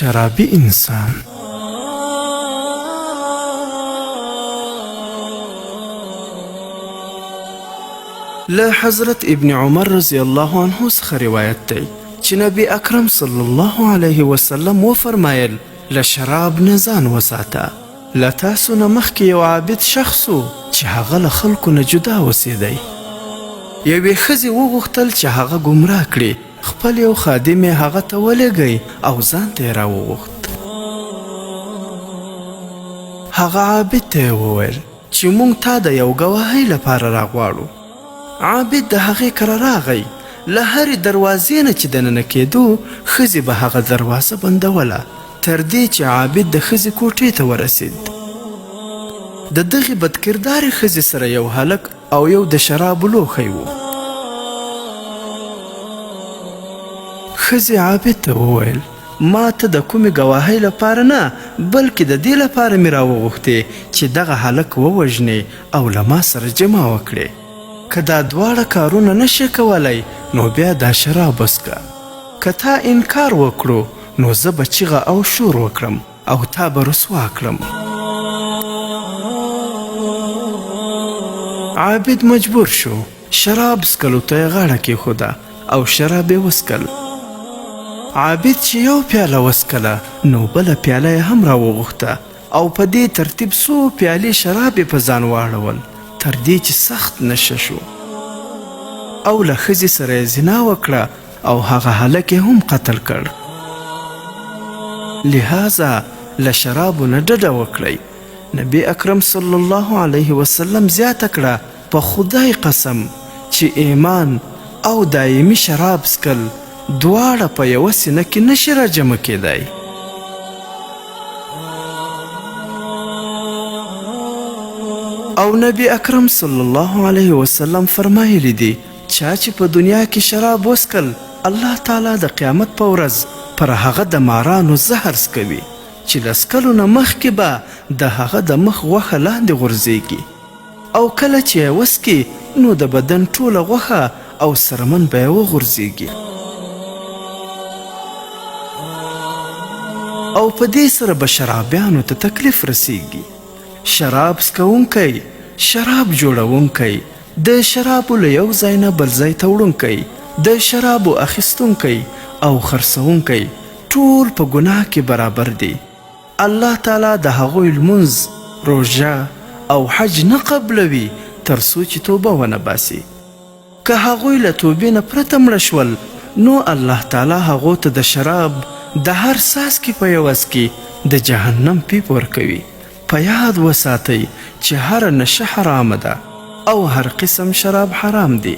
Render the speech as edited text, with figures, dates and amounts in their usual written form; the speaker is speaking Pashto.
شرابي انسان. له حضرت ابن عمر رضی الله عنه څخه روایت دی چې نبی اکرم صلی الله علیه وسلم وفرمایل له شراب نه ځان وساته. له تاسو نه مخکې یو عابد شخص و چې هغه له خلکو نه جدا اوسېدی. یوې ښځې وغوښتل چې هغه ګمراه کړي. خپل یو خادم یې هغه ته ولېږی او ځان ته یې راوغوښت. هغه عابد ته یې وویل چې موږ تا د یو ګواهۍ لپاره راغواړو. عابد د هغې کره راغی. له هرې دروازې نه چې دننه کېدو ښځې به هغه دروازه بندوله تر دې چې عابد د ښځې کوټې ته ورسید. د دغې بدکردارې ښځې سره یو هلک او یو د شرابو لوښی و. ښځې عابد ته وویل ما ته د کومې ګواهۍ لپاره نه بلکې د دې لپاره مې راوغوښتې چې دغه هلک ووژنې او له ما سره جمع وکړې. که دا دواړه کارونه نشي کولی نو بیا دا شراب وڅښه. که تا انکار وکړو نو زه به چیغه او شور وکړم او تا به رسوا کړم. عابد مجبور شو. شراب څکلو ته یې غاړه کېښوده او شراب یې وڅکل. عابد چې یو پیاله وڅکله نو بله پیاله یې هم راوغوښته او په دې ترتیب څو پیالې شراب یې په ځان واړول تر دې چې سخت نشه شو او له ښځې سره یې زنا وکړه او هغه هلک یې هم قتل کړ. لهذا له شرابو نه ډډه وکړئ. نبی اکرم صلی الله علیه وسلم زیاته کړه په خدای قسم چې ایمان او دایمي شراب څکل دواړه په یوه سینه کې نشي راجمع کېدی. او نبی اکرم صلی الله علیه وسلم فرمایلی دی چا چې په دنیا کې شراب وڅکل الله تعالی د قیامت په ورځ پر هغه د مارانو زهر څکوي چې له څکلو نه مخکې به د هغه د مخ غوښه لاندې غورځېږي او کله چې یې وڅکي نو د بدن ټوله غوښه او سرمن به یې وغورځېږي او په دې سره به شرابیانو ته تکلیف رسیږي. شراب څکونکی، شراب جوړونکی، د شرابو له یو ځای نه بل ځای ته وړونکی، د شرابو اخیستونکی او خرڅونکی ټول په ګناه کې برابر دي. الله تعالی د هغوی لمونځ، روژه او حج نه قبلوي تر څو چې توبه ونه باسي. که هغوی له توبې نه پرته مړه شول نو الله تعالی هغو ته د شراب د هر څاڅکي په عوض کې د جهنم پیپ ورکوي. په یاد وساتئ چې هر نشه حرامه ده او هر قسم شراب حرام دی.